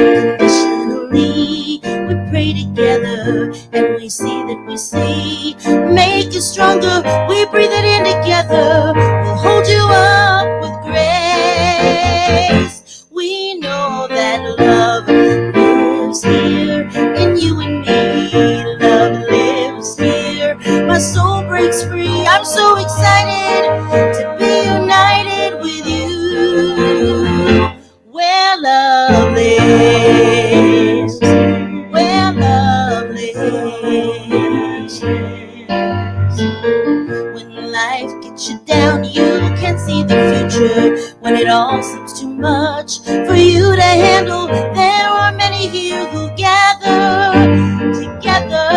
unconditionally. We pray together and we see that we see. Make it stronger, we breathe it in together. We'll hold you up with grace. We know that love lives here in you and me. Love lives here. My soul breaks free. I'm so excited to be united with you. Where love lives, where love lives. When life gets you down, you can't see the future. When it all seems too much for you to handle, there are many here who gather together.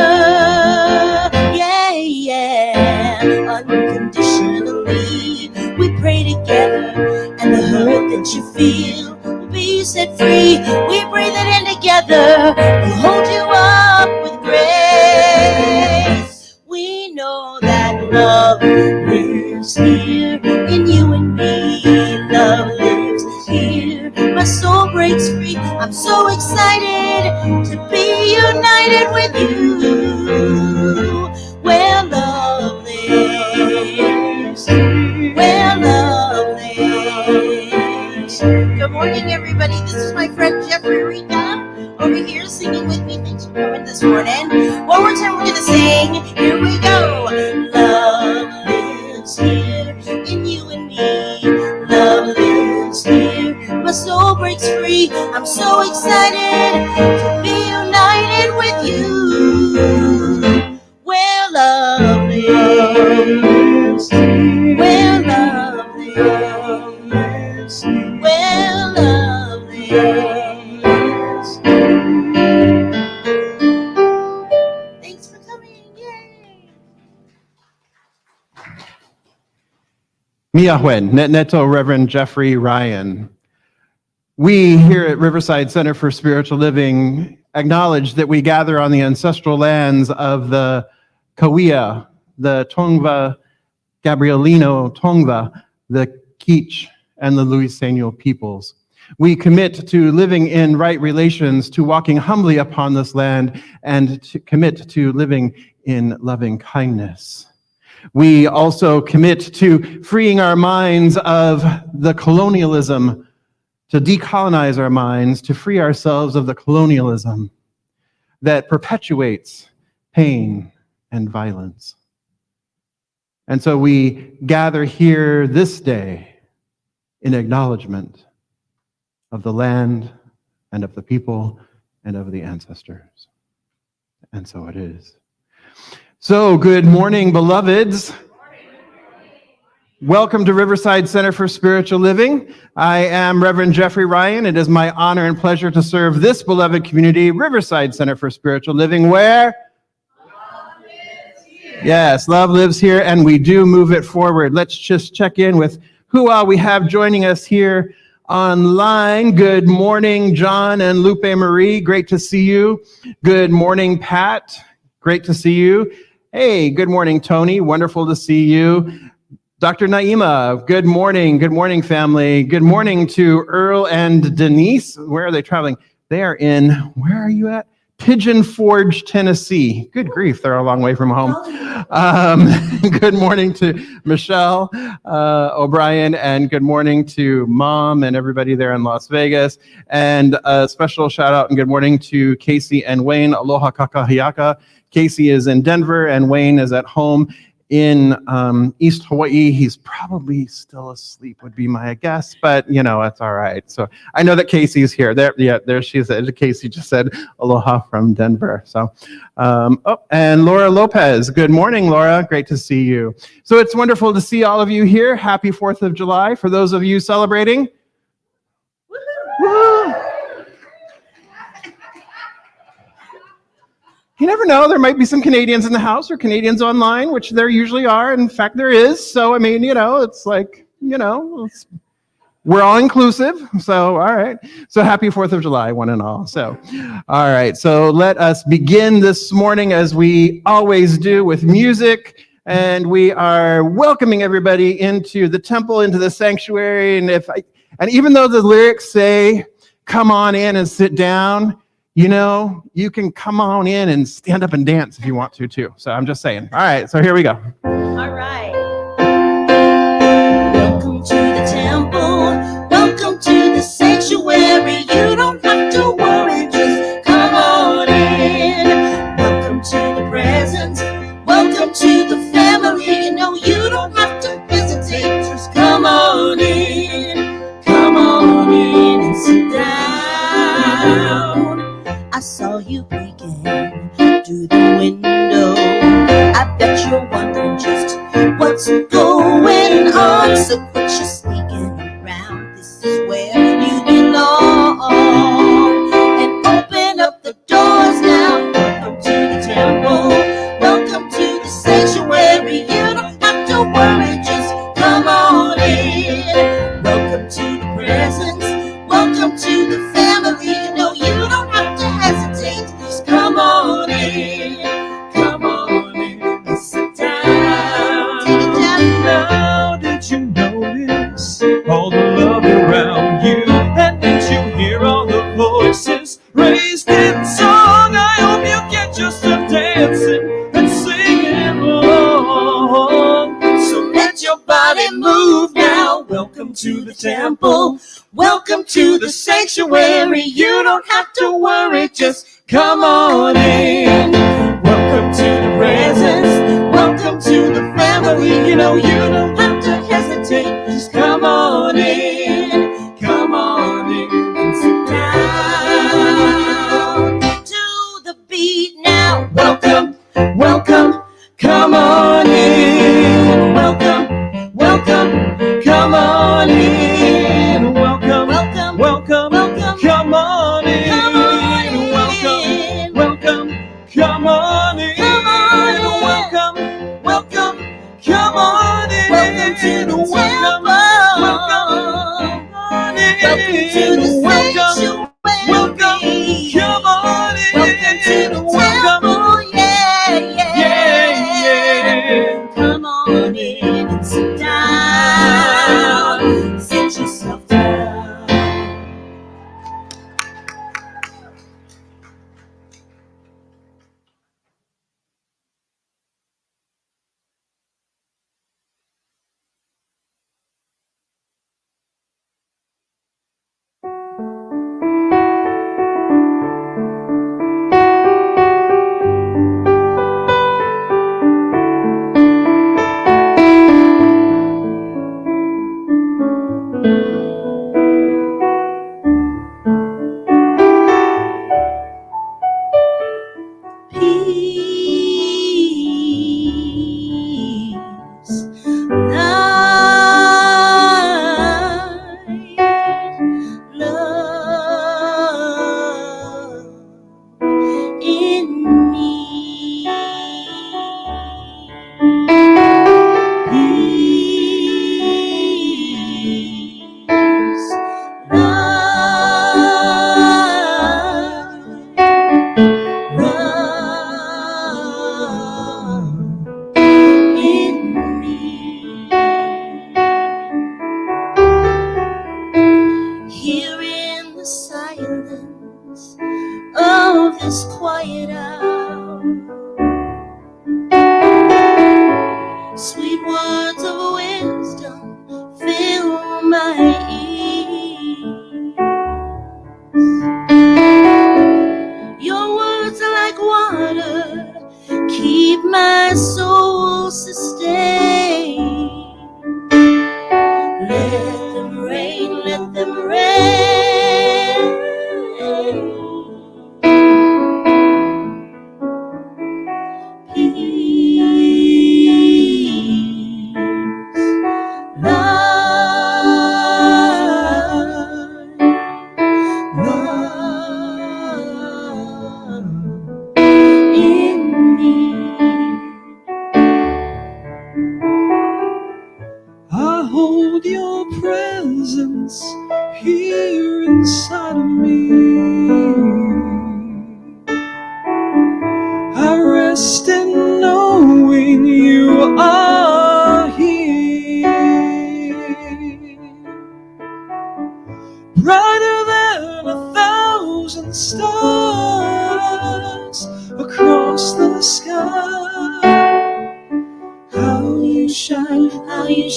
Yeah, yeah. Unconditionally, we pray together, and the hurt that you feel will be set free. We breathe it in together. We hold you up with grace. We know that love lives here in you and me. Love lives here. My soul breaks free. I'm so excited to be united with you. Where love lives, where love lives. Good morning, everybody. This is my friend Jeffrey Rita over here singing with me. Thanks for coming this morning. One more time, we're gonna sing. Here we go. Love lives here in you and me. Love lives here. My soul breaks free. I'm so excited to be united with you. Where love lives, where love lives, where love lives. Thanks for coming. Yay! Miahwen, Neto Reverend Jeffrey Ryan. We here at Riverside Center for Spiritual Living acknowledge that we gather on the ancestral lands of the Kauia, the Tongva, Gabrielino Tongva, the Kizh, and the Luiseno peoples. We commit to living in right relations, to walking humbly upon this land, and to commit to living in loving kindness. We also commit to freeing our minds of the colonialism, to decolonize our minds, to free ourselves of the colonialism that perpetuates pain and violence. And so we gather here this day in acknowledgement of the land and of the people and of the ancestors. And so it is. So good morning, beloveds. Welcome to Riverside Center for Spiritual Living. I am Reverend Jeffrey Ryan. It is my honor and pleasure to serve this beloved community, Riverside Center for Spiritual Living, where love lives here. Yes, love lives here, and we do move it forward. Let's just check in with who all we have joining us here online. Good morning, John and Lupe Marie. Great to see you. Good morning, Pat. Great to see you. Hey, good morning, Tony. Wonderful to see you. Dr. Naima, good morning. Good morning, family. Good morning to Earl and Denise. Where are they traveling? They are in, where are you at? Pigeon Forge, Tennessee. Good grief, they're a long way from home. Good morning to Michelle O'Brien, and good morning to Mom and everybody there in Las Vegas. And a special shout out and good morning to Casey and Wayne. Aloha kakahiaka. Casey is in Denver and Wayne is at home in East Hawaii. He's probably still asleep would be my guess, but you know, it's all right. So I know that Casey's here. There she is. Casey just said aloha from Denver. So, and Laura Lopez. Good morning, Laura. Great to see you. So it's wonderful to see all of you here. Happy 4th of July. For those of you celebrating. Woo-hoo. You never know, there might be some Canadians in the house or Canadians online, which there usually are. In fact, there is. So, I mean, you know, it's like, you know, we're all inclusive. So, all right. So happy 4th of July, one and all. So, all right. So let us begin this morning as we always do with music. And we are welcoming everybody into the temple, into the sanctuary. And even though the lyrics say, come on in and sit down, you know, you can come on in and stand up and dance if you want to too. So I'm just saying. All right, so here we go. All right. Welcome to the temple. Welcome to the sanctuary. You don't have to worry, just come on in. Welcome to the presence. Welcome to the family. You know you don't have to hesitate, just come on in. Come on in and sit down. I saw you peeking through the window. I bet you're wondering just what's going on. So quit your sneaking around. This is where you belong. And open up the doors now. Welcome to the temple. Welcome to the sanctuary. You don't have to worry, just come on in. Welcome to the presence. Welcome to the family. You know you don't have to hesitate. Just come on in. Come on in and sit down. Take it down. Now did you notice all the love around you? And did you hear all the voices raised in song? I hope you get yourself dancing and singing along. So let your body move now. Welcome to the temple. Welcome to the sanctuary. You don't have to worry, just come on in. Welcome to the presence. Welcome to the family. You know you don't have to hesitate, just come on in. Come on in and sit down. To the beat now. Welcome, welcome, come on in. Welcome, welcome, come on in. Welcome, Welcome, welcome, welcome, come on in. come on in. Welcome, welcome, come on in. Come on in. Welcome, welcome, come on in. Welcome to the temple. Welcome on in. Welcome to the sanctuary. Welcome, come on in. Welcome to the temple. Yeah, yeah. Yeah. Come on in and sit down. Sit yourself down. Peace, light, love in me. Peace, light, love in me. Here in the silence of this quiet hour, sweet words of wisdom fill my ears. Your words are like water, keep my soul sustained. Let them rain, let them rain. Peace, light, love in me. thousand stars across the sky. How you shine, how you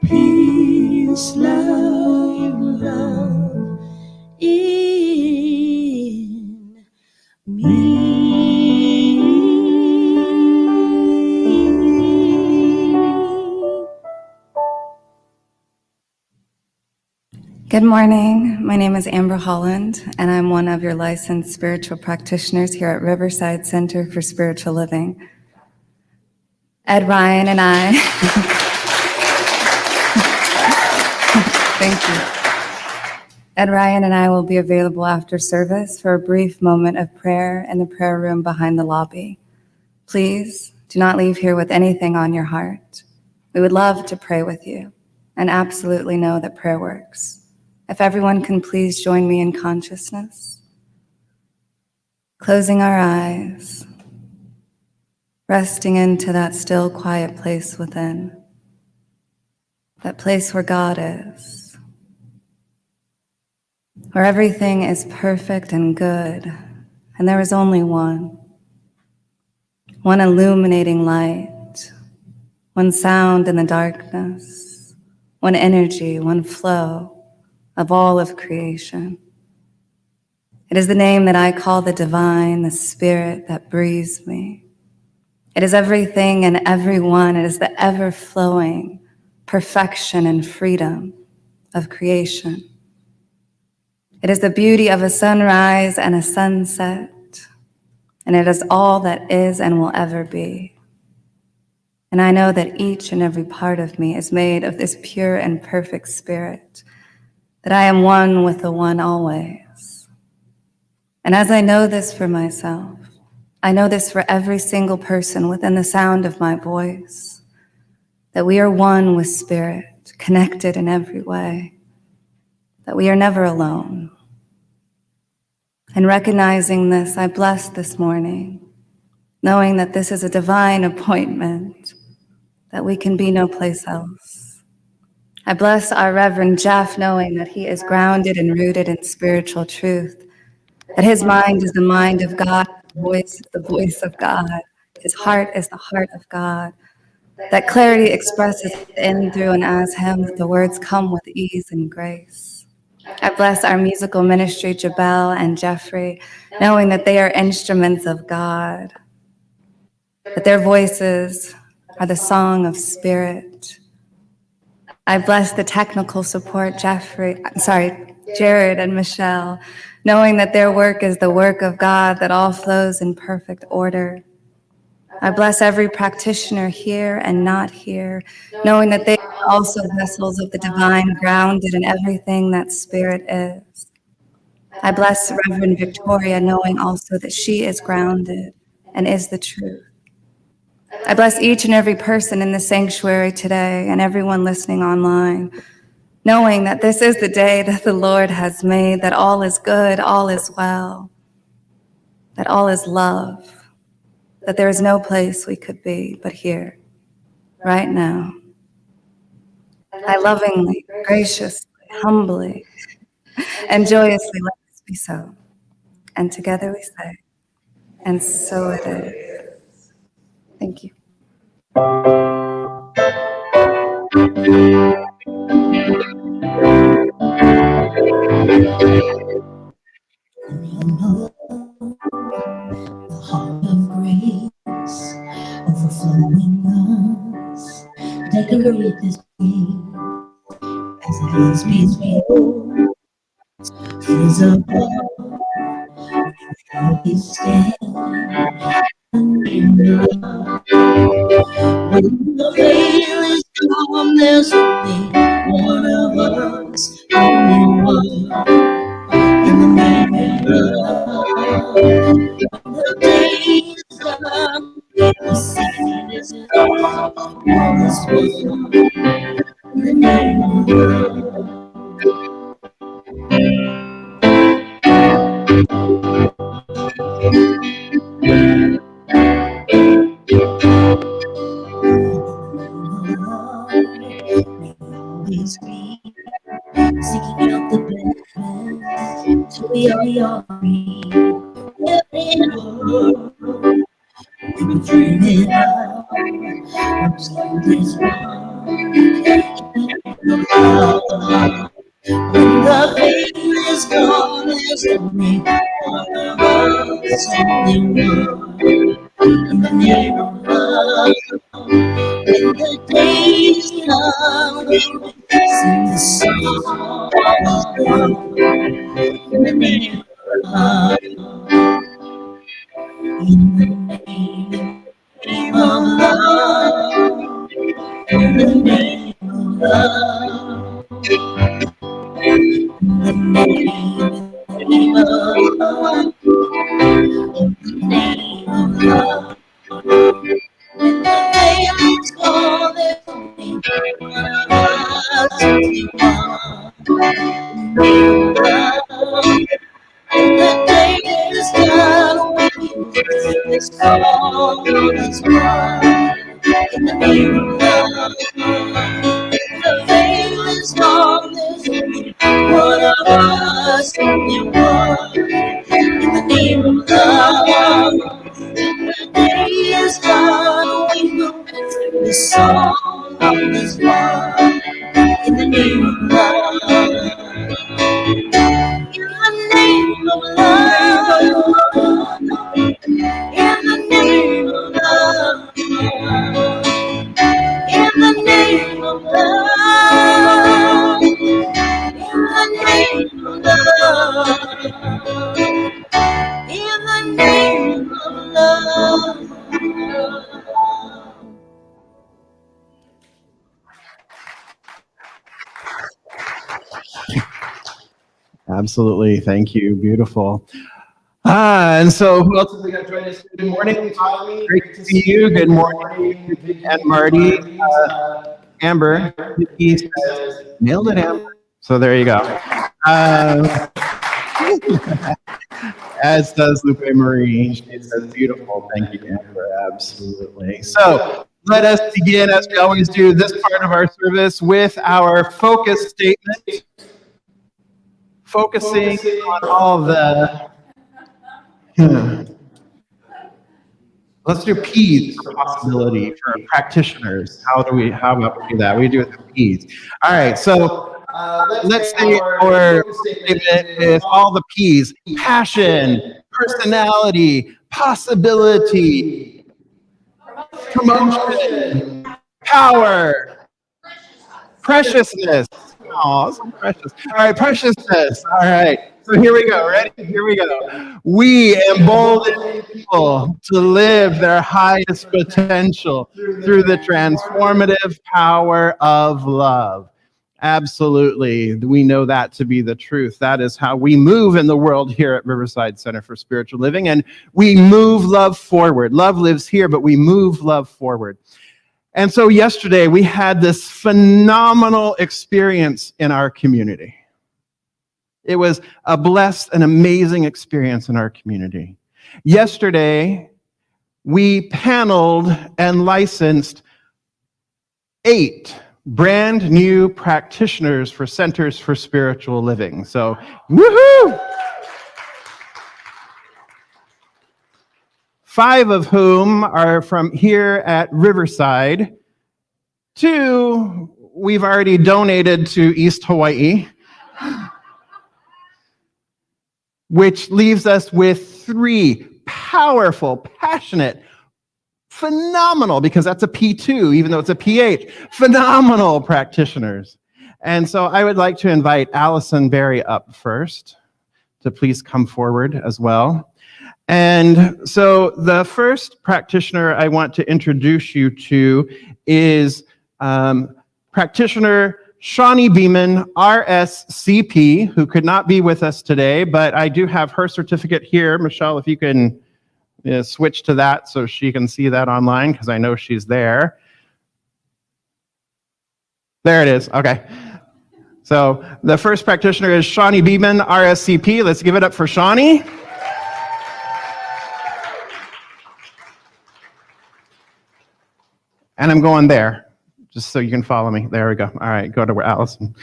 peace, love, love in me. Good morning. My name is Amber Holland, and I'm one of your licensed spiritual practitioners here at Riverside Center for Spiritual Living. Ed Ryan and I, thank you. Ed Ryan and I will be available after service for a brief moment of prayer in the prayer room behind the lobby. Please do not leave here with anything on your heart. We would love to pray with you and absolutely know that prayer works. If everyone can please join me in consciousness, closing our eyes, resting into that still, quiet place within, that place where God is, where everything is perfect and good, and there is only one illuminating light, one sound in the darkness, one energy, one flow of all of creation. It is the name that I call the divine, the spirit that breathes me. It is everything and everyone. It is the ever-flowing perfection and freedom of creation. It is the beauty of a sunrise and a sunset, and it is all that is and will ever be. And I know that each and every part of me is made of this pure and perfect spirit, that I am one with the one always. And as I know this for myself, I know this for every single person within the sound of my voice, that we are one with spirit, connected in every way, that we are never alone. And recognizing this, I bless this morning, knowing that this is a divine appointment, that we can be no place else. I bless our Reverend Jeff, knowing that he is grounded and rooted in spiritual truth, that his mind is the mind of God, his voice is the voice of God, his heart is the heart of God, that clarity expresses in, through, and as him, that the words come with ease and grace. I bless our musical ministry, Jubel and Jeffrey, knowing that they are instruments of God, that their voices are the song of spirit. I bless the technical support, Jared and Michelle, knowing that their work is the work of God, that all flows in perfect order. I bless every practitioner here and not here, knowing that they are also vessels of the divine, grounded in everything that spirit is. I bless Reverend Victoria, knowing also that she is grounded and is the truth. I bless each and every person in the sanctuary today and everyone listening online, knowing that this is the day that the Lord has made, that all is good, all is well, that all is love, that there is no place we could be but here, right now. I lovingly, graciously, humbly, and joyously let this be so. And together we say, and so it is. Thank you. great this week as it is peaceful. Is above, we stand in love. When the veil is gone, there's only one of us, only one in the name of love. When the day is done, the seed is gone, all is one in the name of love. Always be seeking out the best till we are free. In a world we've been dreaming of, I'm still this one in love. When the veil is gone, there's only one of us, only one in the name of love. When the days come, we will sing the song of love in the name of love. In the name of love. In the name of love. In the name of love. In the name of love. When the veil is gone, there's only one of us, only one. Love. When the day is done, we will sing this song as one in the name of love. The veil is gone, there's only one of us, only one in the name of love. The day is done, we will sing this song as one in the name of love. In the name of love. In the name of love. In the name of love. In the name of love. In the name of love. Absolutely. Thank you. Beautiful. And so who else is going to join us? Good morning, Tommy. Great to see you. Good morning, and Marty. Amber, he says, nailed it, Amber. So there you go. As does Lupe Marie. She says, beautiful. Thank you, Amber. Absolutely. So let us begin, as we always do, this part of our service with our focus statement. Focusing on all the... Let's do P's for possibility for practitioners. How about we do that? We do it with P's. All right, so let's say our statement is all the P's: passion, personality, possibility, promotion, power, preciousness. Oh, so precious. All right, preciousness. All right. So here we go. Ready? Here we go. We embolden people to live their highest potential through the transformative power of love. Absolutely. We know that to be the truth. That is how we move in the world here at Riverside Center for Spiritual Living. And we move love forward. Love lives here, but we move love forward. And so yesterday we had this phenomenal experience in our community. It was a blessed and amazing experience in our community. Yesterday, we paneled and licensed 8 brand new practitioners for Centers for Spiritual Living. So, woohoo! 5 of whom are from here at Riverside. 2 we've already donated to East Hawaii, which leaves us with 3 powerful, passionate, phenomenal, because that's a P2, even though it's a PH, phenomenal practitioners. And so I would like to invite Allison Berry up first to please come forward as well. And so the first practitioner I want to introduce you to is practitioner Shawnee Beeman, RSCP, who could not be with us today, but I do have her certificate here. Michelle, if you can switch to that so she can see that online, because I know she's there. There it is. Okay. So the first practitioner is Shawnee Beeman, RSCP. Let's give it up for Shawnee. And I'm going there, just so you can follow me. There we go. All right, go to where Allison.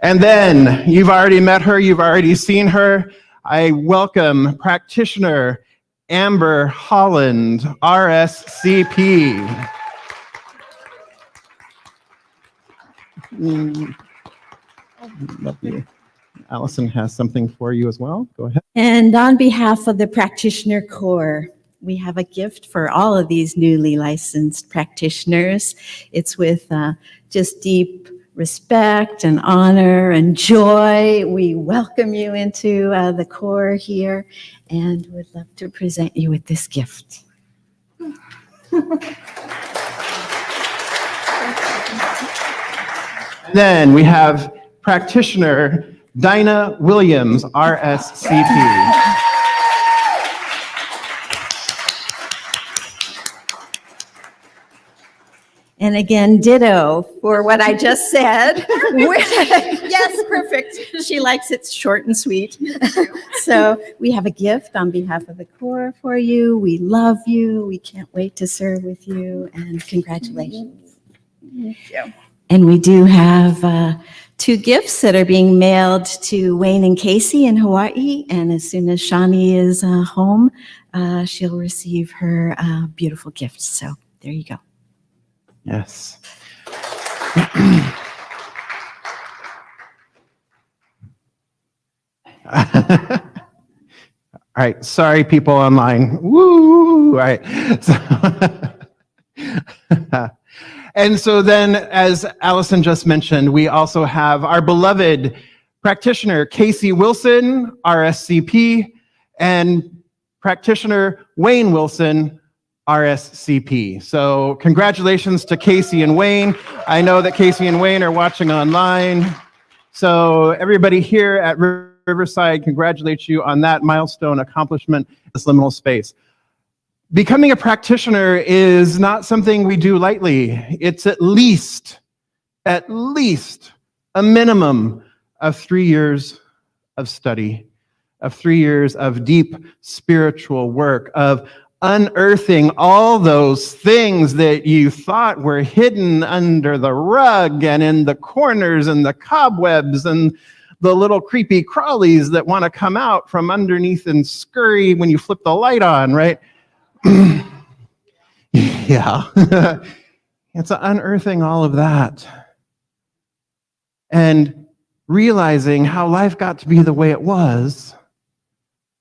And then, you've already met her, you've already seen her. I welcome practitioner Amber Holland, RSCP. Love you. Allison has something for you as well. Go ahead. And on behalf of the Practitioner Corps, we have a gift for all of these newly licensed practitioners. It's with just deep respect and honor and joy. We welcome you into the Corps here and would love to present you with this gift. Then we have practitioner Dinah Williams, RSCP. And again, ditto for what I just said. Yes, perfect. She likes it short and sweet. So we have a gift on behalf of the Corps for you. We love you. We can't wait to serve with you. And congratulations. Thank you. And we do have 2 gifts that are being mailed to Wayne and Casey in Hawaii. And as soon as Shawnee is home, she'll receive her beautiful gift. So there you go. Yes. All right. Sorry, people online. Woo! All right. And so then, as Allison just mentioned, we also have our beloved practitioner, Casey Wilson, RSCP, and practitioner Wayne Wilson, RSCP. So congratulations to Casey and Wayne. I know that Casey and Wayne are watching online. So everybody here at Riverside, congratulate you on that milestone accomplishment, this liminal space. Becoming a practitioner is not something we do lightly. It's at least a minimum of 3 years of study, of 3 years of deep spiritual work, of unearthing all those things that you thought were hidden under the rug and in the corners and the cobwebs and the little creepy crawlies that want to come out from underneath and scurry when you flip the light on, right? Yeah. It's unearthing all of that and realizing how life got to be the way it was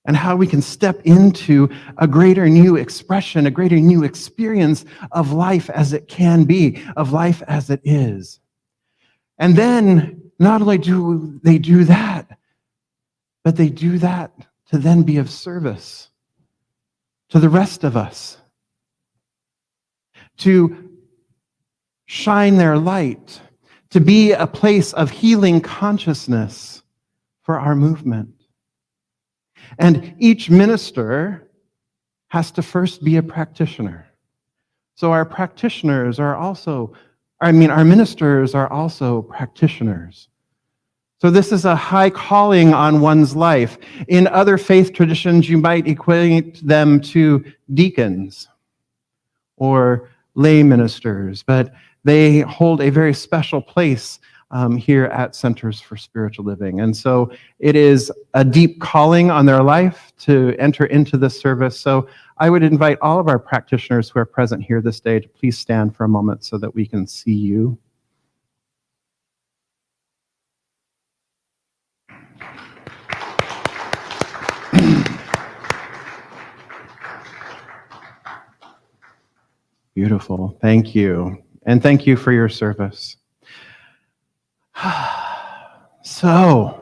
and how we can step into a greater new expression, a greater new experience of life as it can be, of life as it is. And then not only do they do that, but they do that to then be of service to the rest of us, to shine their light, to be a place of healing consciousness for our movement. And each minister has to first be a practitioner. So our practitioners are also, our ministers are also practitioners. So this is a high calling on one's life. In other faith traditions, you might equate them to deacons or lay ministers, but they hold a very special place here at Centers for Spiritual Living. And so it is a deep calling on their life to enter into this service. So I would invite all of our practitioners who are present here this day to please stand for a moment so that we can see you. Beautiful. Thank you. And thank you for your service. So,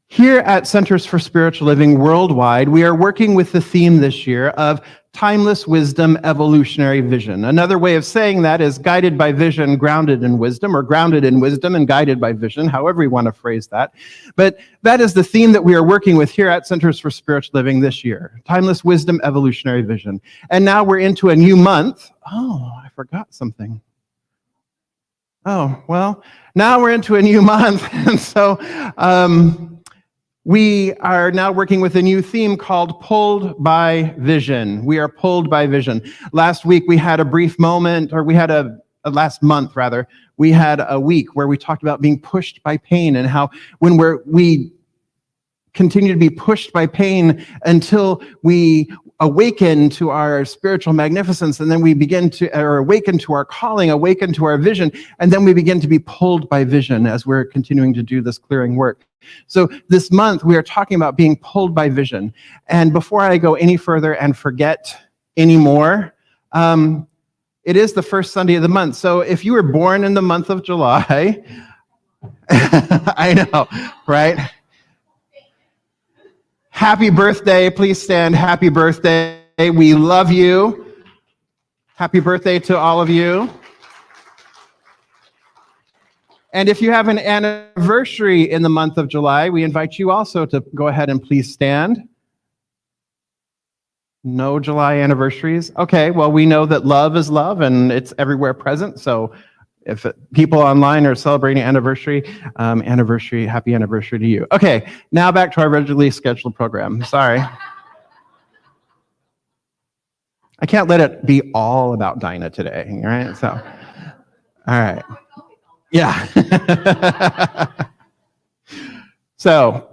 here at Centers for Spiritual Living Worldwide, we are working with the theme this year of Timeless Wisdom, Evolutionary Vision. Another way of saying that is guided by vision, grounded in wisdom, or grounded in wisdom and guided by vision, however you want to phrase that. But that is the theme that we are working with here at Centers for Spiritual Living this year. Timeless Wisdom, Evolutionary Vision. And now we're into a new month. Oh, I forgot something. Oh, well, now we're into a new month. And so, we are now working with a new theme called Pulled by Vision. We are pulled by vision. Last week we had a brief moment, or we had last month rather, we had a week where we talked about being pushed by pain and how when we continue to be pushed by pain until we awaken to our spiritual magnificence, and then we begin to, or awaken to our calling, awaken to our vision, and then we begin to be pulled by vision as we're continuing to do this clearing work. So this month we are talking about being pulled by vision. And before I go any further and forget any more, it is the first Sunday of the month. So if you were born in the month of July, I know, right? Happy birthday. Please stand. Happy birthday. We love you. Happy birthday to all of you. And if you have an anniversary in the month of July, we invite you also to go ahead and please stand. No July anniversaries? Okay, well, we know that love is love and it's everywhere present. So if people online are celebrating anniversary, happy anniversary to you. Okay, now back to our regularly scheduled program. Sorry. I can't let it be all about Dinah today, right? So, all right. Yeah. So,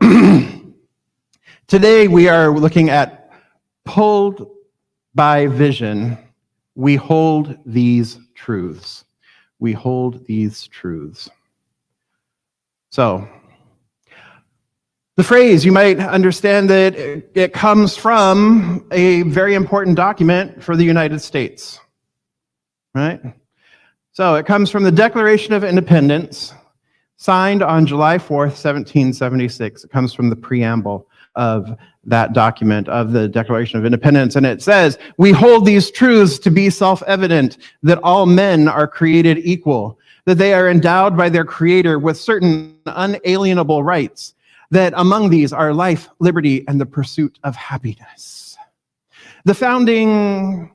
today we are looking at pulled by vision. We hold these truths. We hold these truths. So, the phrase, you might understand that it comes from a very important document for the United States, right? So it comes from the Declaration of Independence, signed on July 4th, 1776. It comes from the preamble of that document of the Declaration of Independence, and it says, "We hold these truths to be self-evident, that all men are created equal, that they are endowed by their Creator with certain unalienable rights, that among these are life, liberty, and the pursuit of happiness." The founding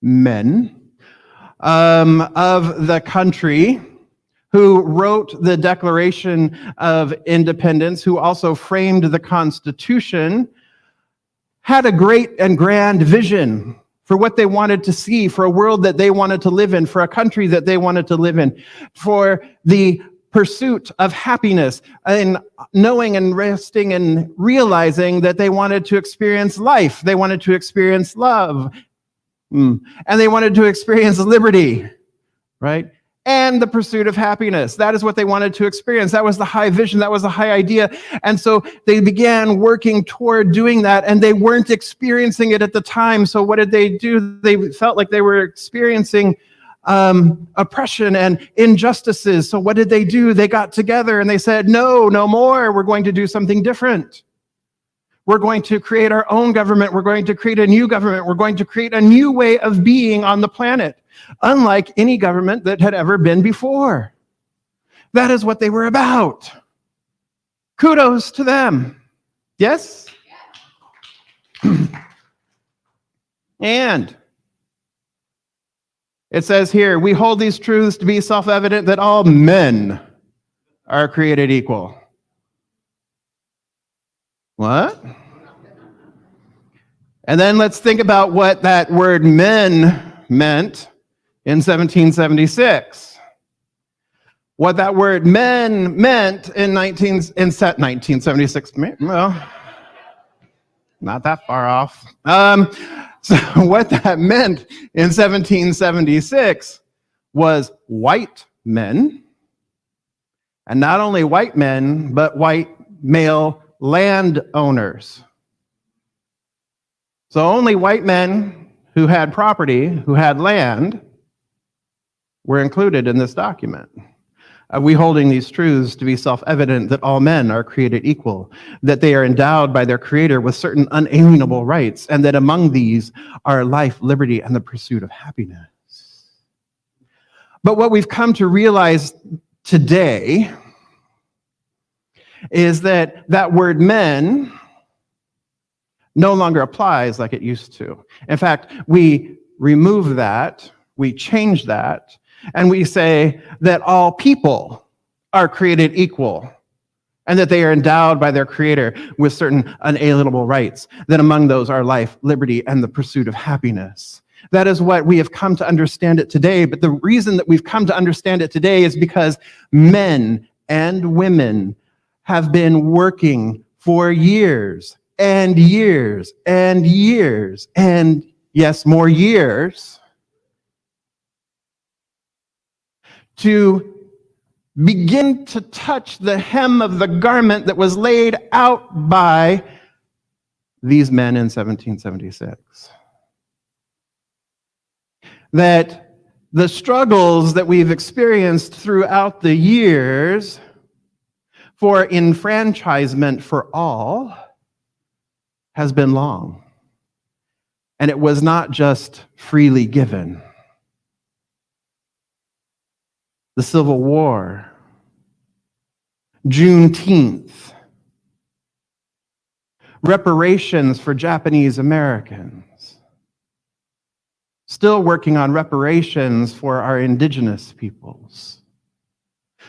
men of the country who wrote the Declaration of Independence, who also framed the Constitution, had a great and grand vision for what they wanted to see, for a world that they wanted to live in, for a country that they wanted to live in, for the pursuit of happiness, and knowing and resting and realizing that they wanted to experience life, they wanted to experience love, and they wanted to experience liberty, right? And the pursuit of happiness. That is what they wanted to experience. That was the high vision. That was the high idea. And so they began working toward doing that, and they weren't experiencing it at the time. So what did they do? They felt like they were experiencing oppression and injustices. So what did they do? They got together and they said, no more. We're going to do something different. We're going to create our own government. We're going to create a new government. We're going to create a new way of being on the planet, unlike any government that had ever been before. That is what they were about. Kudos to them. Yes? And it says here, we hold these truths to be self-evident that all men are created equal. What? And then let's think about what that word men meant in 1776. What that word men meant in 1976. Well, not that far off. So what that meant in 1776 was white men, and not only white men, but white male landowners. So only white men who had property, who had land, were included in this document. We holding these truths to be self-evident that all men are created equal, that they are endowed by their Creator with certain unalienable rights, and that among these are life, liberty, and the pursuit of happiness. But what we've come to realize today is that that word men no longer applies like it used to. In fact, we remove that, we change that, and we say that all people are created equal and that they are endowed by their Creator with certain unalienable rights, that among those are life, liberty, and the pursuit of happiness. That is what we have come to understand it today, but the reason that we've come to understand it today is because men and women have been working for years and years and years and, yes, more years to begin to touch the hem of the garment that was laid out by these men in 1776. That the struggles that we've experienced throughout the years for enfranchisement for all has been long. And it was not just freely given. The Civil War, Juneteenth, reparations for Japanese Americans, still working on reparations for our indigenous peoples,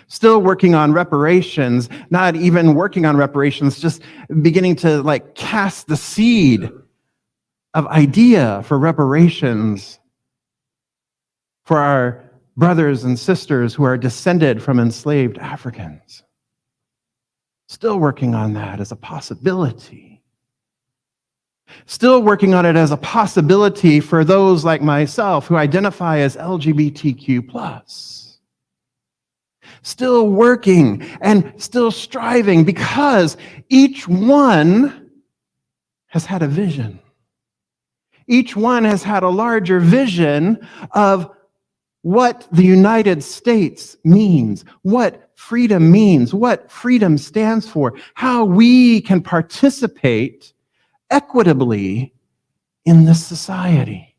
still working on reparations, not even working on reparations, just beginning to cast the seed of idea for reparations for our brothers and sisters who are descended from enslaved Africans. Still working on that as a possibility. Still working on it as a possibility for those like myself who identify as LGBTQ+. Still working and still striving because each one has had a vision. Each one has had a larger vision of what the United States means, what freedom means, what freedom stands for, how we can participate equitably in this society.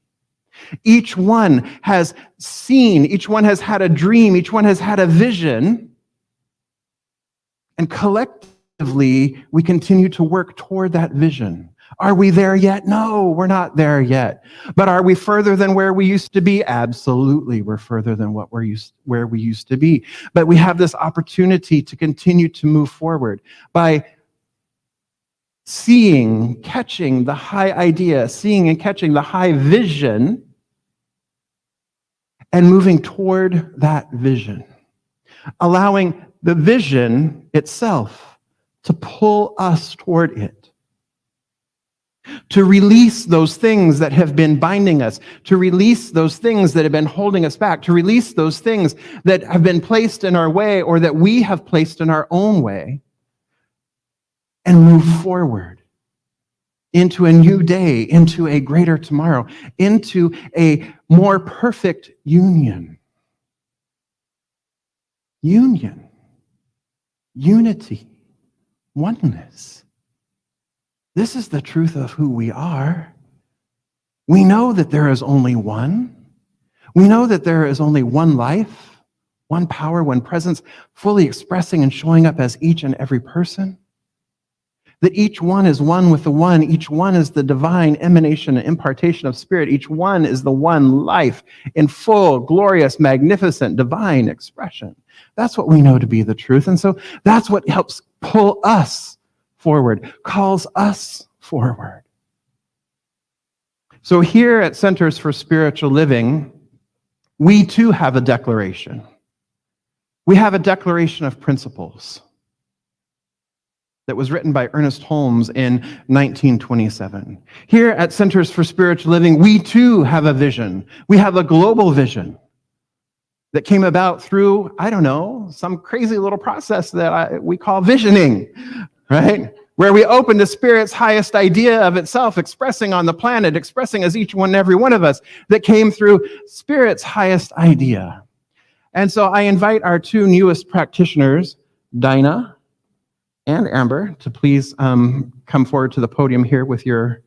Each one has seen, each one has had a dream, each one has had a vision, and collectively we continue to work toward that vision. Are we there yet? No, we're not there yet. But are we further than where we used to be? Absolutely, we're further than where we used to be. But we have this opportunity to continue to move forward by seeing, catching the high idea, seeing and catching the high vision, and moving toward that vision. Allowing the vision itself to pull us toward it. To release those things that have been binding us, to release those things that have been holding us back, to release those things that have been placed in our way or that we have placed in our own way, and move forward into a new day, into a greater tomorrow, into a more perfect union. Union, unity, oneness. This is the truth of who we are. We know that there is only one. We know that there is only one life, one power, one presence, fully expressing and showing up as each and every person. That each one is one with the one. Each one is the divine emanation and impartation of spirit. Each one is the one life in full, glorious, magnificent, divine expression. That's what we know to be the truth. And so that's what helps pull us forward, calls us forward. So here at Centers for Spiritual Living, we too have a declaration. We have a declaration of principles that was written by Ernest Holmes in 1927. Here at Centers for Spiritual Living, we too have a vision. We have a global vision that came about through, some crazy little process that we call visioning, right? where we open to Spirit's highest idea of itself, expressing on the planet, expressing as each one and every one of us, that came through Spirit's highest idea. And so I invite our two newest practitioners, Dinah and Amber, to please come forward to the podium here with your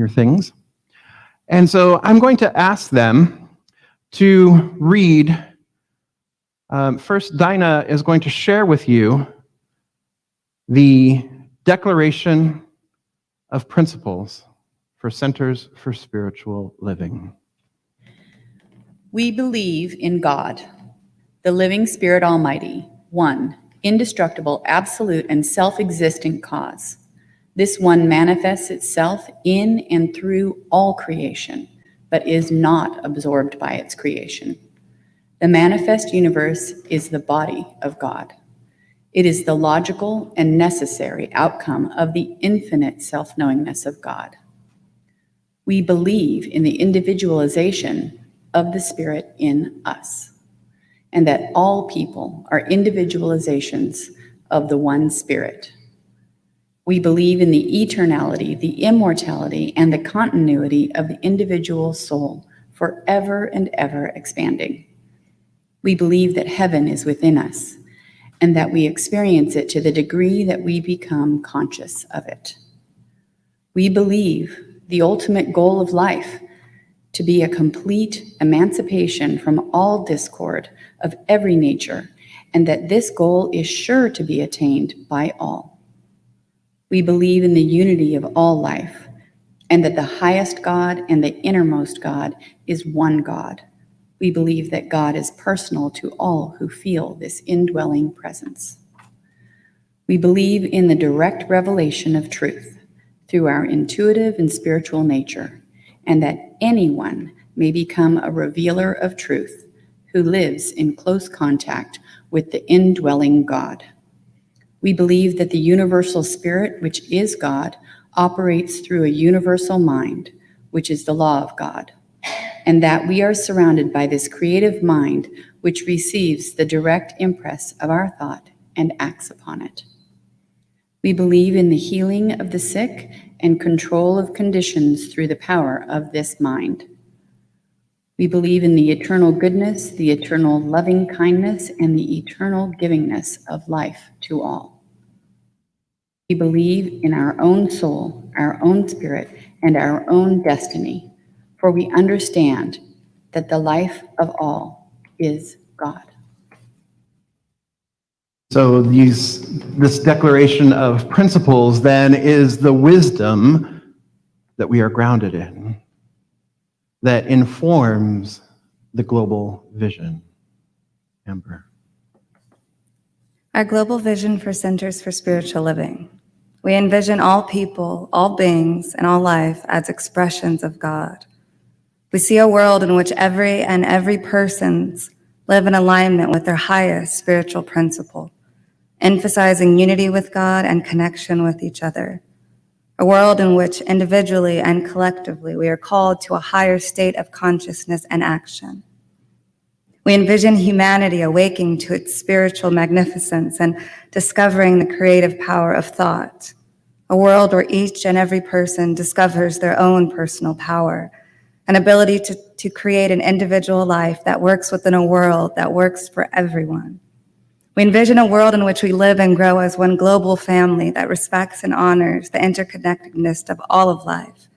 things. And so I'm going to ask them to read. First, Dinah is going to share with you the Declaration of Principles for Centers for Spiritual Living. We believe in God, the living Spirit Almighty, one, indestructible, absolute, and self-existent cause. This one manifests itself in and through all creation, but is not absorbed by its creation. The manifest universe is the body of God. It is the logical and necessary outcome of the infinite self-knowingness of God. We believe in the individualization of the Spirit in us, and that all people are individualizations of the one Spirit. We believe in the eternality, the immortality, and the continuity of the individual soul, forever and ever expanding. We believe that heaven is within us, and that we experience it to the degree that we become conscious of it. We believe the ultimate goal of life to be a complete emancipation from all discord of every nature, and that this goal is sure to be attained by all. We believe in the unity of all life, and that the highest God and the innermost God is one God. We believe that God is personal to all who feel this indwelling presence. We believe in the direct revelation of truth through our intuitive and spiritual nature, and that anyone may become a revealer of truth who lives in close contact with the indwelling God. We believe that the universal Spirit, which is God, operates through a universal mind, which is the law of God, and that we are surrounded by this creative mind which receives the direct impress of our thought and acts upon it. We believe in the healing of the sick and control of conditions through the power of this mind. We believe in the eternal goodness, the eternal loving kindness, and the eternal givingness of life to all. We believe in our own soul, our own spirit, and our own destiny, for we understand that the life of all is God. So this declaration of principles then is the wisdom that we are grounded in, that informs the global vision. Amber. Our global vision for Centers for Spiritual Living. We envision all people, all beings, and all life as expressions of God. We see a world in which every persons live in alignment with their highest spiritual principle, emphasizing unity with God and connection with each other. A world in which individually and collectively we are called to a higher state of consciousness and action. We envision humanity awaking to its spiritual magnificence and discovering the creative power of thought. A world where each and every person discovers their own personal power, an ability to create an individual life that works within a world that works for everyone. We envision a world in which we live and grow as one global family that respects and honors the interconnectedness of all of life.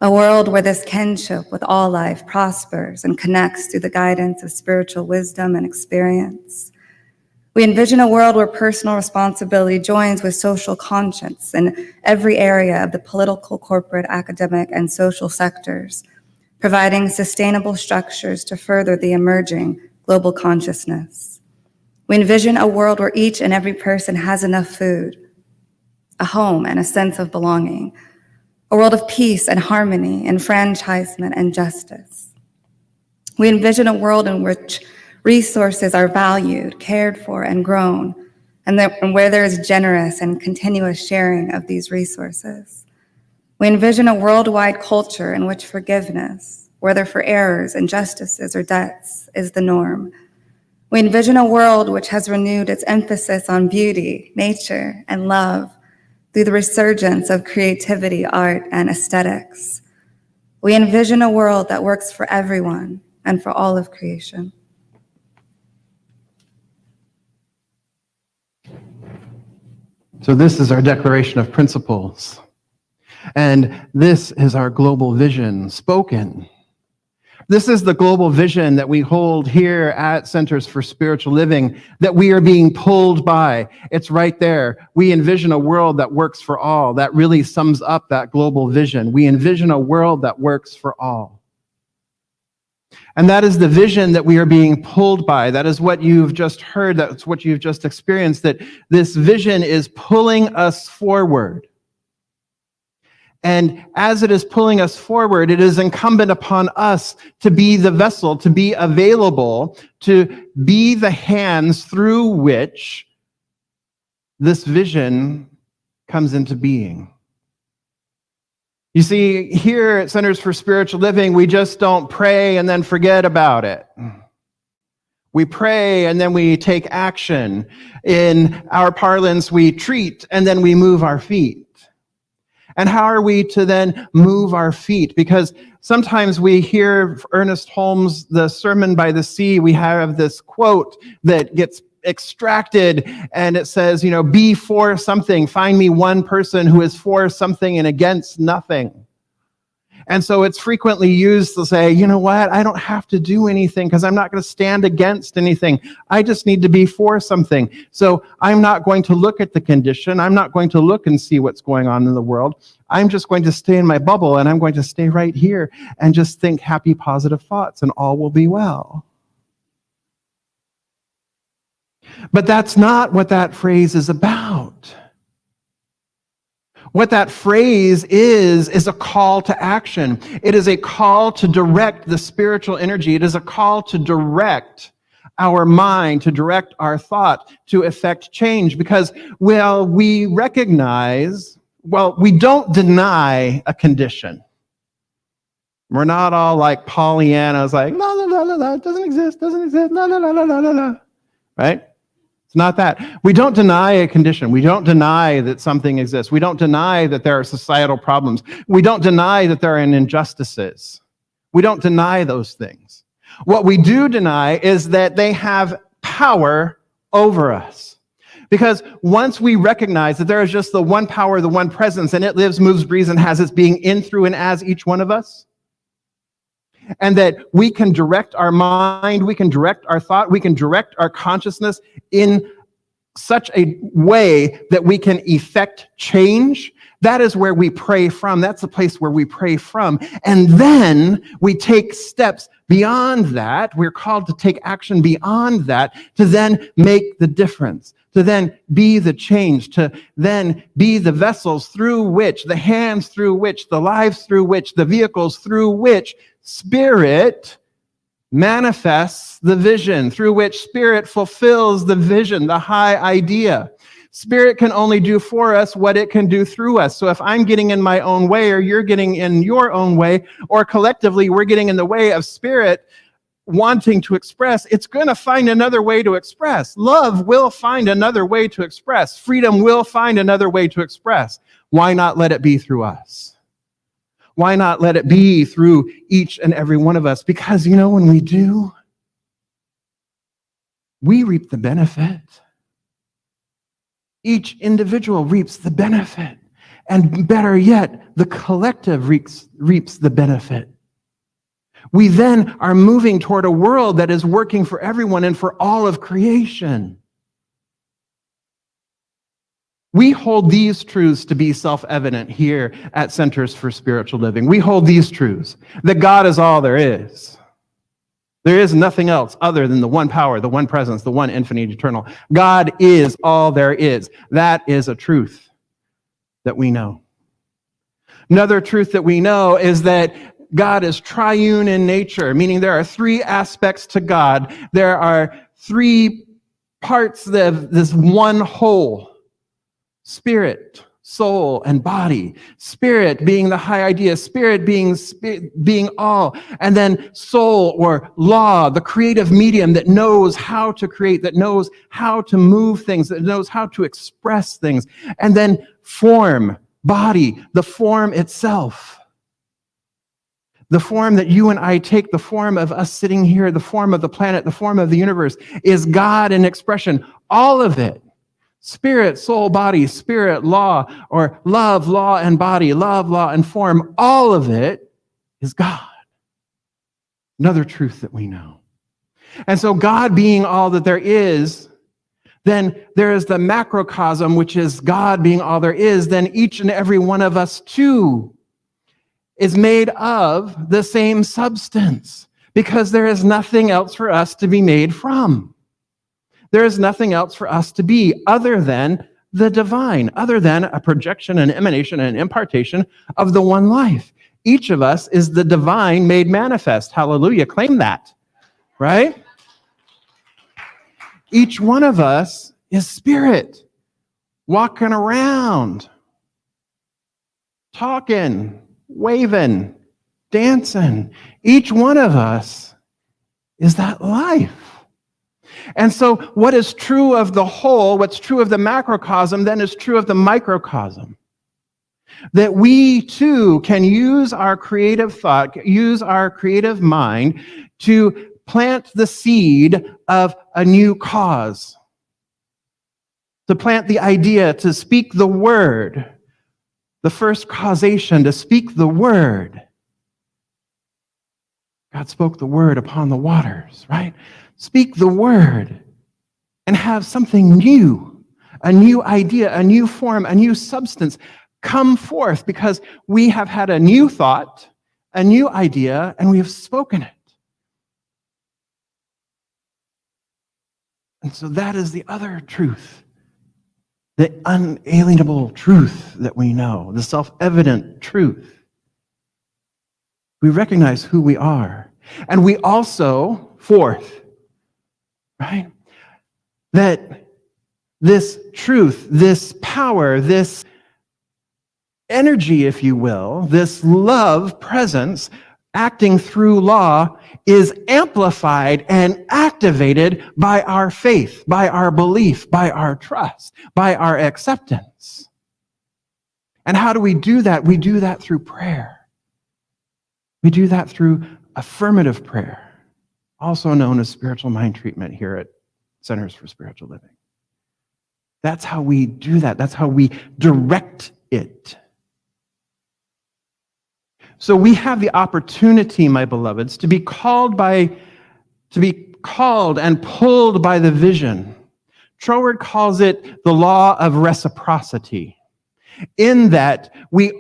A world where this kinship with all life prospers and connects through the guidance of spiritual wisdom and experience. We envision a world where personal responsibility joins with social conscience in every area of the political, corporate, academic, and social sectors, providing sustainable structures to further the emerging global consciousness. We envision a world where each and every person has enough food, a home, and a sense of belonging. A world of peace and harmony, enfranchisement and justice. We envision a world in which resources are valued, cared for, and grown, and where there is generous and continuous sharing of these resources. We envision a worldwide culture in which forgiveness, whether for errors, injustices, or debts, is the norm. We envision a world which has renewed its emphasis on beauty, nature, and love, through the resurgence of creativity, art, and aesthetics, we envision a world that works for everyone and for all of creation. So this is our declaration of principles. And this is our global vision spoken. This is the global vision that we hold here at Centers for Spiritual Living, that we are being pulled by. It's right there. We envision a world that works for all. That really sums up that global vision. We envision a world that works for all. And that is the vision that we are being pulled by. That is what you've just heard. That's what you've just experienced, that this vision is pulling us forward. And as it is pulling us forward, it is incumbent upon us to be the vessel, to be available, to be the hands through which this vision comes into being. You see, here at Centers for Spiritual Living, we just don't pray and then forget about it. We pray and then we take action. In our parlance, we treat and then we move our feet. And how are we to then move our feet? Because sometimes we hear Ernest Holmes' The Sermon by the Sea. We have this quote that gets extracted and it says, be for something. Find me one person who is for something and against nothing. And so it's frequently used to say, you know what, I don't have to do anything because I'm not going to stand against anything. I just need to be for something. So I'm not going to look at the condition. I'm not going to look and see what's going on in the world. I'm just going to stay in my bubble and I'm going to stay right here and just think happy, positive thoughts and all will be well. But that's not what that phrase is about. What that phrase is a call to action. It is a call to direct the spiritual energy. It is a call to direct our mind, to direct our thought, to effect change. Because, we recognize, we don't deny a condition. We're not all like Pollyannas, like, la, la, la, la, la, it doesn't exist, la, la, la, la, la, la, la, right? It's not that. We don't deny a condition. We don't deny that something exists. We don't deny that there are societal problems. We don't deny that there are injustices. We don't deny those things. What we do deny is that they have power over us. Because once we recognize that there is just the one power, the one presence, and it lives, moves, breathes, and has its being in, through, and as each one of us, and that we can direct our mind, we can direct our thought, we can direct our consciousness in such a way that we can effect change, that is where we pray from. That's the place where we pray from. And then we take steps beyond that. We're called to take action beyond that, to then make the difference, to then be the change, to then be the vessels through which, the hands through which, the lives through which, the vehicles through which Spirit manifests the vision, through which Spirit fulfills the vision, the high idea. Spirit can only do for us what it can do through us. So if I'm getting in my own way, or you're getting in your own way, or collectively we're getting in the way of Spirit wanting to express, it's going to find another way to express. Love will find another way to express. Freedom will find another way to express. Why not let it be through us? Why not let it be through each and every one of us? Because, when we do, we reap the benefit. Each individual reaps the benefit. And better yet, the collective reaps the benefit. We then are moving toward a world that is working for everyone and for all of creation. We hold these truths to be self-evident here at Centers for Spiritual Living. We hold these truths, that God is all there is. There is nothing else other than the one power, the one presence, the one infinite eternal. God is all there is. That is a truth that we know. Another truth that we know is that God is triune in nature, meaning there are three aspects to God. There are three parts of this one whole. Spirit, soul, and body. Spirit being the high idea, spirit being all, and then soul or law, the creative medium that knows how to create, that knows how to move things, that knows how to express things. And then form, body, the form itself. The form that you and I take, the form of us sitting here, the form of the planet, the form of the universe, is God in expression. All of it. Spirit, soul, body, spirit, law, or love, law, and body, love, law, and form. All of it is God. Another truth that we know. And so God being all that there is, then there is the macrocosm, which is God being all there is. Then each and every one of us too is made of the same substance, because there is nothing else for us to be made from. There is nothing else for us to be other than the divine, other than a projection, an emanation, and an impartation of the one life. Each of us is the divine made manifest. Hallelujah. Claim that, right? Each one of us is spirit, walking around, talking, waving, dancing. Each one of us is that life. And so what is true of the whole, what's true of the macrocosm, then is true of the microcosm. That we too can use our creative thought, use our creative mind to plant the seed of a new cause. To plant the idea, to speak the word. The first causation, to speak the word. God spoke the word upon the waters, right? Speak the word and have something new, a new idea, a new form, a new substance come forth, because we have had a new thought, a new idea, and we have spoken it. And so that is the other truth, the unalienable truth that we know, the self-evident truth. We recognize who we are. And we also, fourth, right, that this truth, this power, this energy, if you will, this love presence acting through law is amplified and activated by our faith, by our belief, by our trust, by our acceptance. And how do we do that? We do that through prayer. We do that through affirmative prayer, also known as spiritual mind treatment here at Centers for Spiritual Living. That's how we do that. That's how we direct it. So we have the opportunity, my beloveds, to be called and pulled by the vision. Troward calls it the law of reciprocity, in that we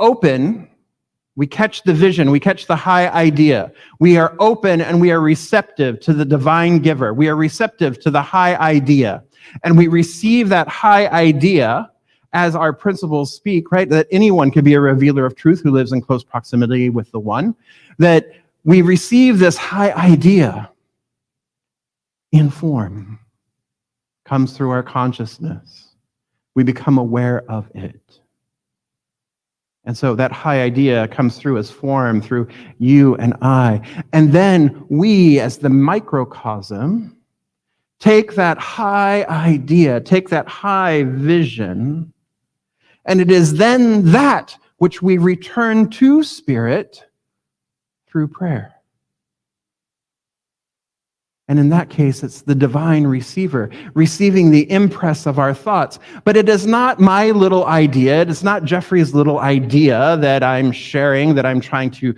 catch the vision, we catch the high idea. We are open and we are receptive to the divine giver. We are receptive to the high idea. And we receive that high idea as our principles speak, right? That anyone could be a revealer of truth who lives in close proximity with the one. That we receive this high idea in form. Comes through our consciousness. We become aware of it. And so that high idea comes through as form, through you and I. And then we, as the microcosm, take that high idea, take that high vision, and it is then that which we return to Spirit through prayer. And in that case, it's the divine receiver, receiving the impress of our thoughts. But it is not my little idea. It is not Jeffrey's little idea that I'm sharing, that I'm trying to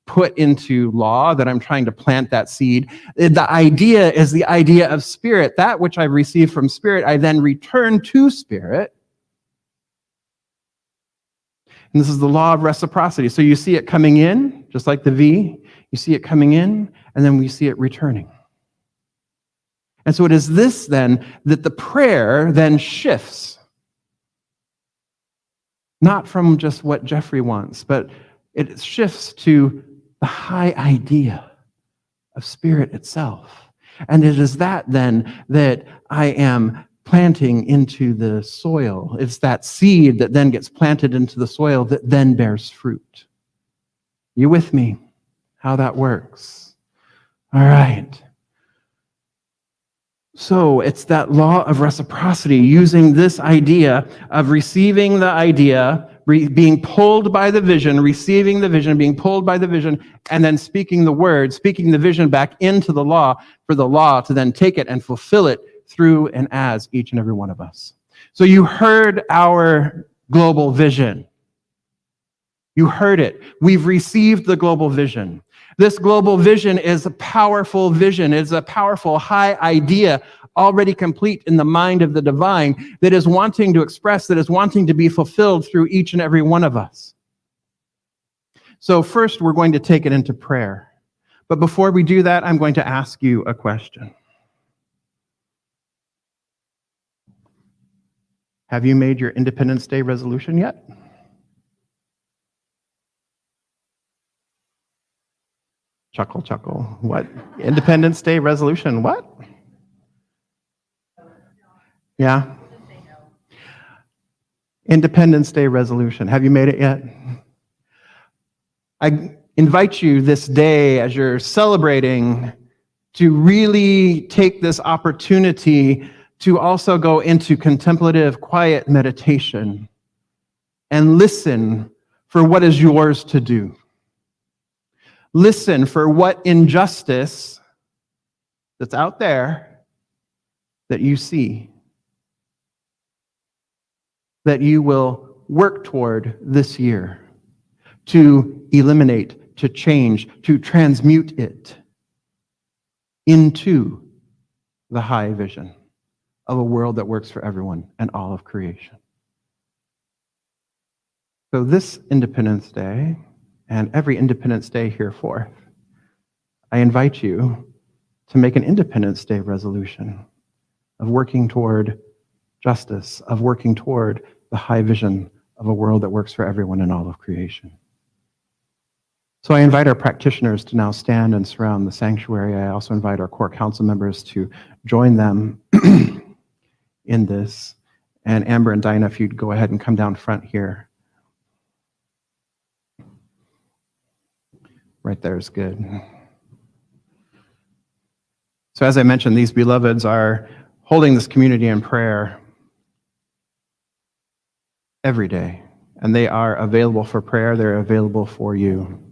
put into law, that I'm trying to plant that seed. The idea is the idea of Spirit. That which I receive from Spirit, I then return to Spirit. And this is the law of reciprocity. So you see it coming in, just like the V. You see it coming in, and then we see it returning. And so it is this then that the prayer then shifts. Not from just what Jeffrey wants, but it shifts to the high idea of Spirit itself. And it is that then that I am planting into the soil. It's that seed that then gets planted into the soil that then bears fruit. You with me? How that works? All right. So it's that law of reciprocity, using this idea of receiving the idea, being pulled by the vision, receiving the vision, being pulled by the vision, and then speaking the word, speaking the vision back into the law, for the law to then take it and fulfill it through and as each and every one of us. So you heard our global vision. You heard it. We've received the global vision. This global vision is a powerful vision. It's a powerful high idea already complete in the mind of the divine that is wanting to express, that is wanting to be fulfilled through each and every one of us. So first, we're going to take it into prayer. But before we do that, I'm going to ask you a question. Have you made your Independence Day resolution yet? Chuckle, chuckle. What? Independence Day resolution, what? Yeah? Independence Day resolution. Have you made it yet? I invite you this day, as you're celebrating, to really take this opportunity to also go into contemplative, quiet meditation and listen for what is yours to do. Listen for what injustice that's out there that you see, that you will work toward this year to eliminate, to change, to transmute it into the high vision of a world that works for everyone and all of creation. So this Independence Day, and every Independence Day hereforth, I invite you to make an Independence Day resolution of working toward justice, of working toward the high vision of a world that works for everyone in all of creation. So I invite our practitioners to now stand and surround the sanctuary. I also invite our core council members to join them in this. And Amber and Dinah, if you'd go ahead and come down front here. Right there is good. So as I mentioned, these beloveds are holding this community in prayer every day, and they are available for prayer. They're available for you.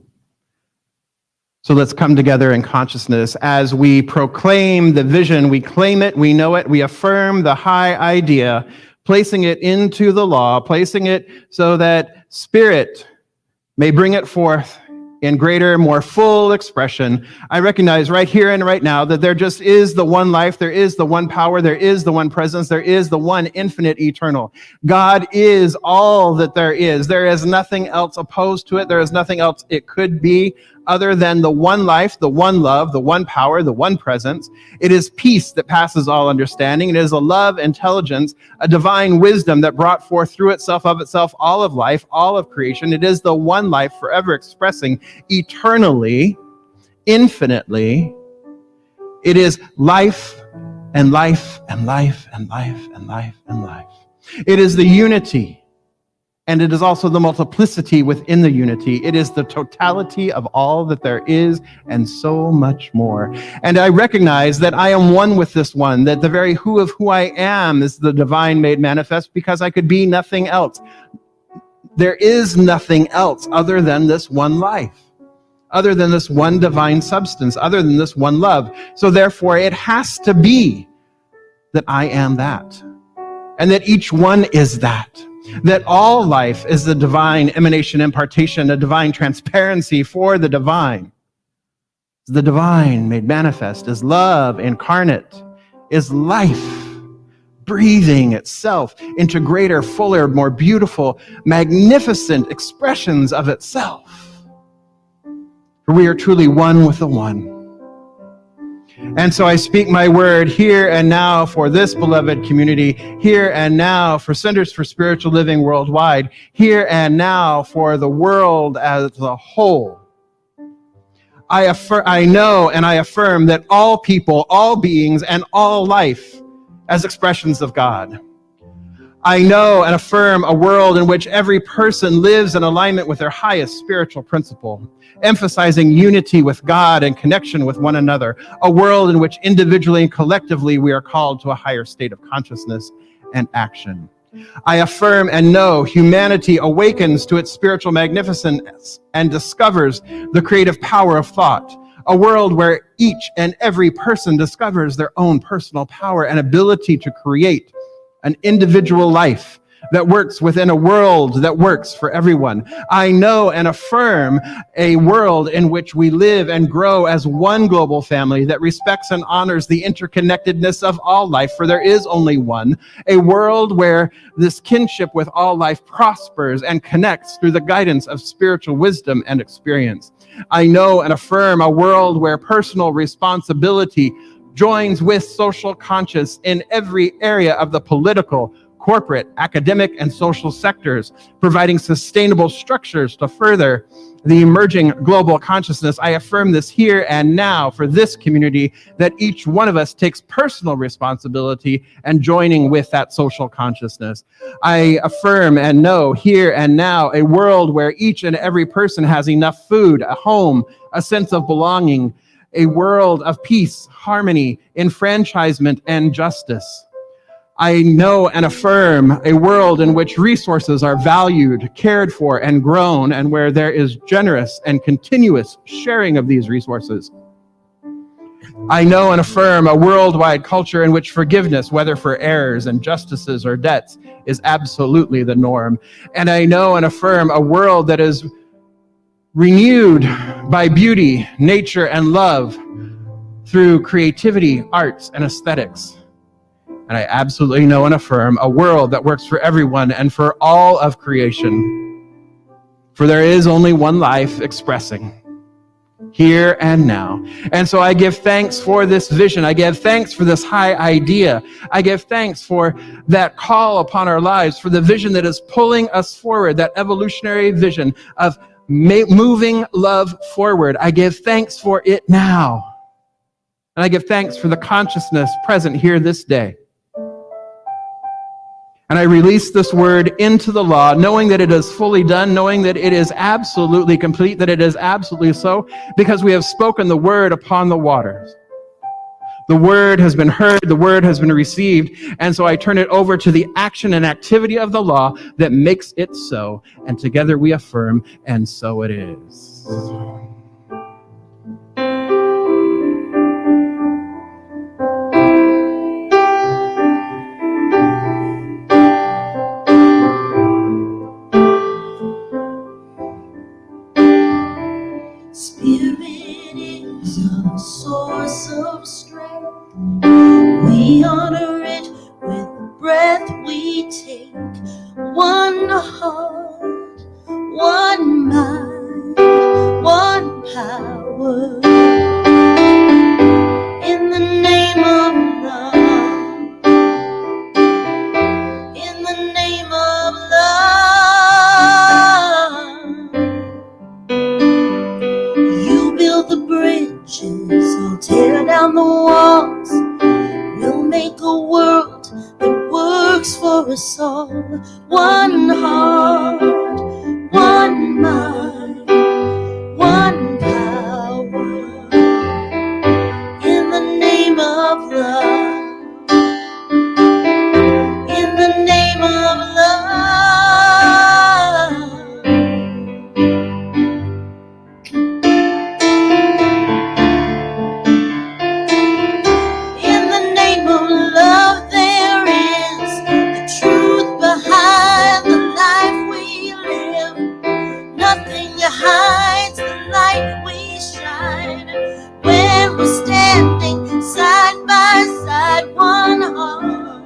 So let's come together in consciousness as we proclaim the vision. We claim it, we know it, we affirm the high idea, placing it into the law, placing it so that Spirit may bring it forth in greater, more full expression. I recognize right here and right now that there just is the one life, there is the one power, there is the one presence, there is the one infinite eternal. God is all that there is. There is nothing else opposed to it. There is nothing else it could be other than the one life, the one love, the one power, the one presence. It is peace that passes all understanding. It is a love, intelligence, a divine wisdom that brought forth through itself, of itself, all of life, all of creation. It is the one life forever expressing eternally, infinitely. It is life and life and life and life and life and life. It is the unity. And it is also the multiplicity within the unity. It is the totality of all that there is and so much more. And I recognize that I am one with this one, that the very who of who I am is the divine made manifest, because I could be nothing else. There is nothing else other than this one life, other than this one divine substance, other than this one love. So therefore, it has to be that I am that, and that each one is that. That all life is the divine emanation, impartation, a divine transparency for the divine. The divine made manifest is love incarnate, is life breathing itself into greater, fuller, more beautiful, magnificent expressions of itself. For we are truly one with the one. And so I speak my word here and now for this beloved community, here and now for Centers for Spiritual Living worldwide, here and now for the world as a whole. I know and I affirm that all people, all beings, and all life as expressions of God I know and affirm a world in which every person lives in alignment with their highest spiritual principle, emphasizing unity with God and connection with one another, a world in which individually and collectively we are called to a higher state of consciousness and action. I affirm and know humanity awakens to its spiritual magnificence and discovers the creative power of thought, a world where each and every person discovers their own personal power and ability to create an individual life that works within a world that works for everyone. I know and affirm a world in which we live and grow as one global family that respects and honors the interconnectedness of all life, for there is only one. A world where this kinship with all life prospers and connects through the guidance of spiritual wisdom and experience. I know and affirm a world where personal responsibility joins with social conscience in every area of the political, corporate, academic, and social sectors, providing sustainable structures to further the emerging global consciousness. I affirm this here and now for this community, that each one of us takes personal responsibility and joining with that social consciousness. I affirm and know here and now a world where each and every person has enough food, a home, a sense of belonging, a world of peace, harmony, enfranchisement, and justice. I know and affirm a world in which resources are valued, cared for, and grown, and where there is generous and continuous sharing of these resources. I know and affirm a worldwide culture in which forgiveness, whether for errors, injustices, or debts, is absolutely the norm. And I know and affirm a world that is renewed by beauty, nature, and love through creativity, arts, and aesthetics. And I absolutely know and affirm a world that works for everyone and for all of creation. For there is only one life expressing here and now. And so I give thanks for this vision. I give thanks for this high idea. I give thanks for that call upon our lives, for the vision that is pulling us forward, that evolutionary vision of moving love forward. I give thanks for it now. And I give thanks for the consciousness present here this day. And I release this word into the law, knowing that it is fully done, knowing that it is absolutely complete, that it is absolutely so, because we have spoken the word upon the waters. The word has been heard, the word has been received, and so I turn it over to the action and activity of the law that makes it so, and together we affirm, and so it is. Spirit is a source of strength. We honor it with the breath we take. One heart, one mind, one power. In the name of love. In the name of love. You build the bridges, I'll tear down the walls. We'll make a world that works for us all. One heart, one mind, one power. In the name of love. In the name of love. In the name of love, there is the truth behind the life we live. Nothing hides the light we shine. When we're standing side by side, one heart,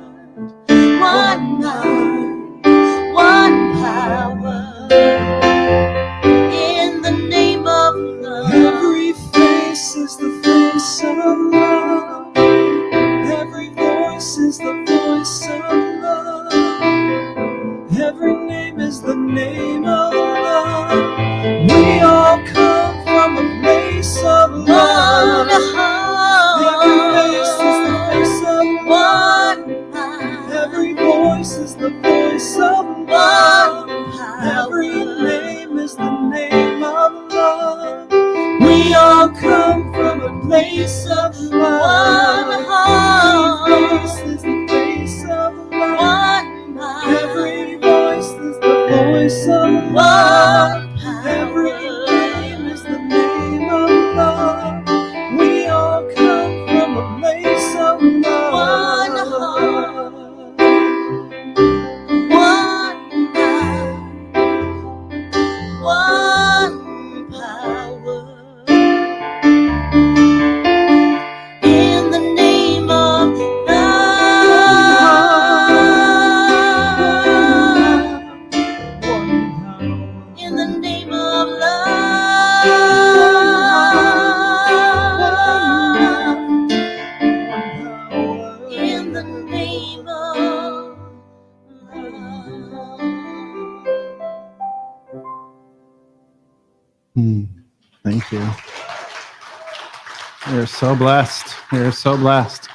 one mind, one power. In the name of love. Every face is the face of love. Every voice is the voice of love. Every name is the name of love. We all come from a place of One love. Every heart, face is the face of love. one mind, Every voice is the voice place of love. Every name is the name of love. We all come from a place of love. One heart, one mind, one power. In the name of love. In the name of love. In the name of love. Thank you. You're so blessed. You're so blessed.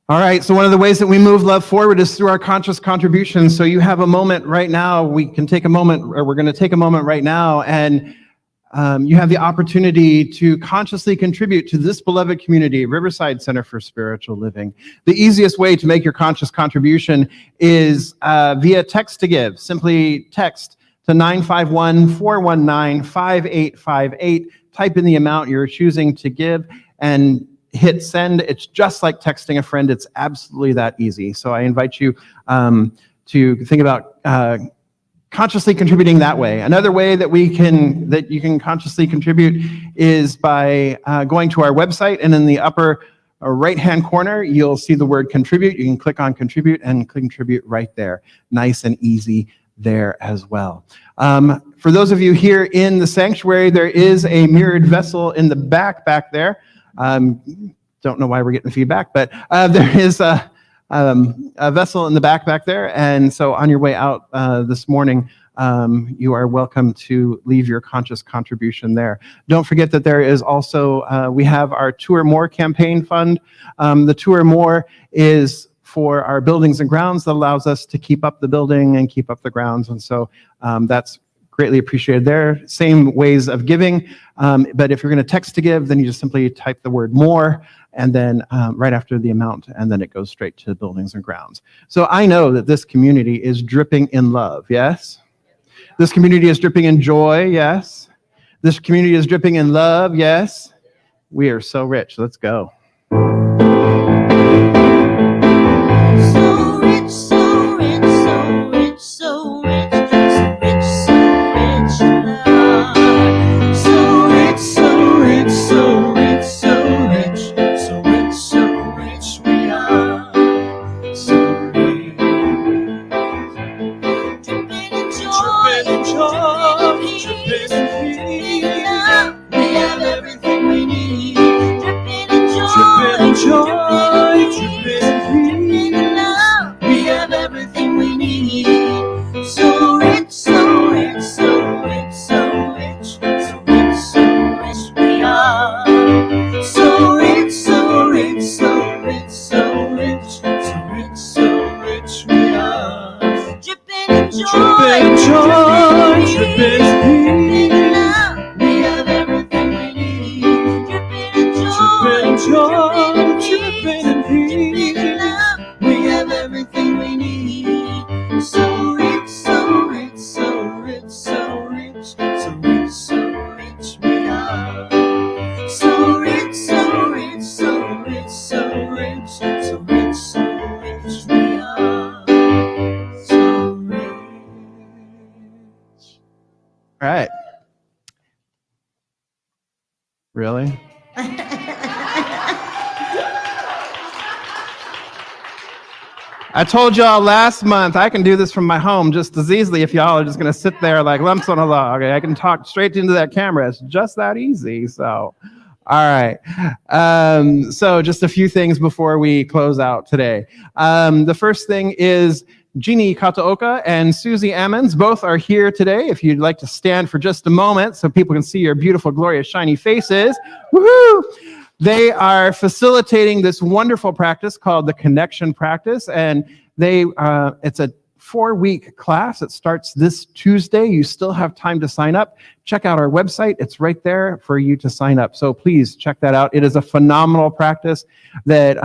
All right, so one of the ways that we move love forward is through our conscious contributions. So you have a moment right now, we can take a moment, or we're going to take a moment right now, and you have the opportunity to consciously contribute to this beloved community, Riverside Center for Spiritual Living. The easiest way to make your conscious contribution is via text to give. Simply text to 951-419-5858. Type in the amount you're choosing to give and hit send. It's just like texting a friend. It's absolutely that easy. So I invite you to think about consciously contributing that way. Another way that you can consciously contribute is by going to our website, and in the upper right-hand corner, you'll see the word contribute. You can click on contribute and contribute right there. Nice and easy there as well. For those of you here in the sanctuary, there is a mirrored vessel in the back there. Don't know why we're getting feedback, but there is a vessel in the back there. And so on your way out this morning, you are welcome to leave your conscious contribution there. Don't forget that there is also, we have our Two or More campaign fund. The Two or More is for our buildings and grounds that allows us to keep up the building and keep up the grounds. And so that's greatly appreciated there. Same ways of giving, but if you're going to text to give, then you just simply type the word more, and then right after the amount, and then it goes straight to buildings and grounds. So I know that this community is dripping in love, yes? This community is dripping in joy, yes? This community is dripping in love, yes? We are so rich. Let's go. So rich, so rich, so rich, so rich, so rich, so rich love. So rich, so rich, so rich, so rich, so rich, so rich we are. So rich. Dripping in joy, dripping in love. We have everything we need. Dripping in joy, dripping in love. We have everything we need. So rich, so rich, so rich, so rich, so rich, so rich we are. So rich, so rich, so rich, so rich, so rich, so rich we are. Dripping in joy, dripping in love. We have everything we need. Dripping in joy, dripping in love. We have everything we need. So rich, so rich, so rich, so rich, so rich, so rich we are. So rich, so rich, so rich, so rich, so rich, so rich we are. So rich. All right. Really? I told y'all last month I can do this from my home just as easily if y'all are just going to sit there like lumps on a log. I can talk straight into that camera. It's just that easy. So, all right. So just a few things before we close out today. The first thing is Jeannie Kataoka and Susie Ammons both are here today. If you'd like to stand for just a moment so people can see your beautiful, glorious, shiny faces. Woohoo! They are facilitating this wonderful practice called the Connection Practice, and it's a 4-week class. It starts this Tuesday. You still have time to sign up. Check out our website. It's right there for you to sign up. So please check that out. It is a phenomenal practice that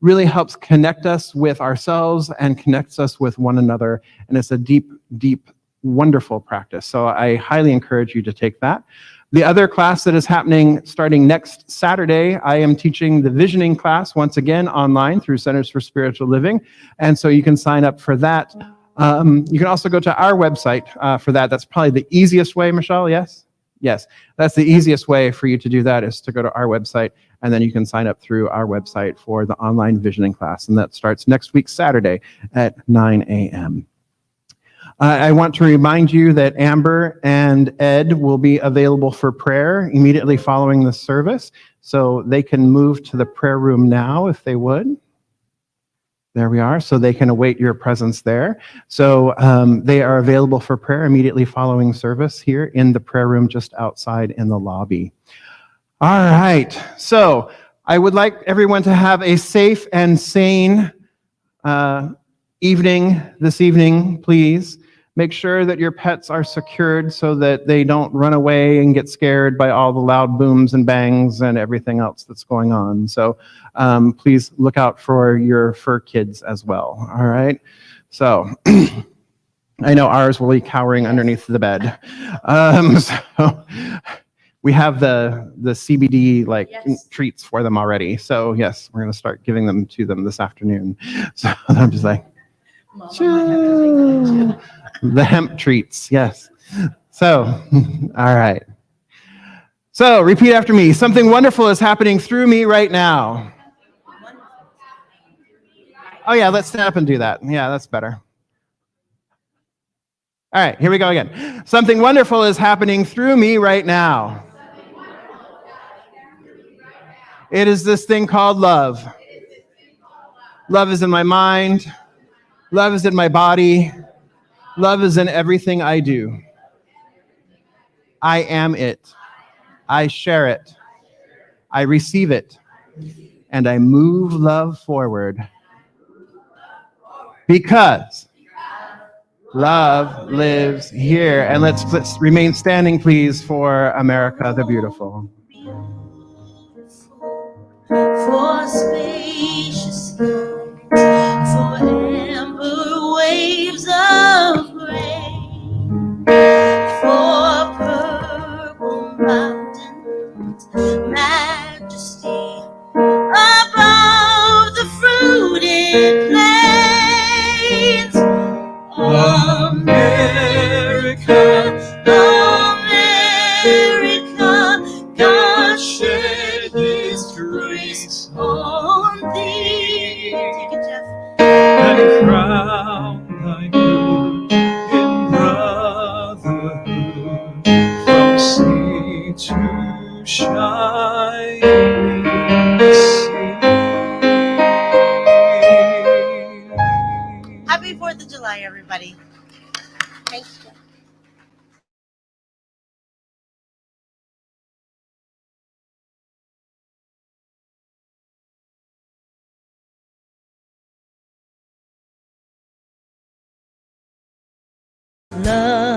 really helps connect us with ourselves and connects us with one another. And it's a deep, deep, wonderful practice. So I highly encourage you to take that. The other class that is happening starting next Saturday, I am teaching the visioning class once again online through Centers for Spiritual Living. And so you can sign up for that. You can also go to our website for that. That's probably the easiest way, Michelle, yes? Yes, that's the easiest way for you to do that, is to go to our website, and then you can sign up through our website for the online visioning class. And that starts next week, Saturday at 9 a.m. I want to remind you that Amber and Ed will be available for prayer immediately following the service. So they can move to the prayer room now if they would. There we are. So they can await your presence there. So they are available for prayer immediately following service here in the prayer room just outside in the lobby. All right. So I would like everyone to have a safe and sane evening this evening, please. Make sure that your pets are secured so that they don't run away and get scared by all the loud booms and bangs and everything else that's going on. So please look out for your fur kids as well, all right? So I know ours will be cowering underneath the bed. So we have the CBD treats for them already. So yes, we're going to start giving them to them this afternoon. So I'm just like, the hemp treats, yes. So, all right. So, repeat after me. Something wonderful is happening through me right now. Oh, yeah, let's stand up and do that. Yeah, that's better. All right, here we go again. Something wonderful is happening through me right now. It is this thing called love. Love is in my mind. Love is in my body. Love is in everything I do. I am it. I share it. I receive it. And I move love forward. Because love lives here. And let's remain standing, please, for America the Beautiful. For spacious skies, for amber waves of grain, for purple mountains, majesty above the fruited plains. America, America, God shed His grace on thee. Take it, Jeff. And crown thy good in brotherhood, from sea to shining sea. Happy 4th of July, everybody. Thanks, Jeff. Love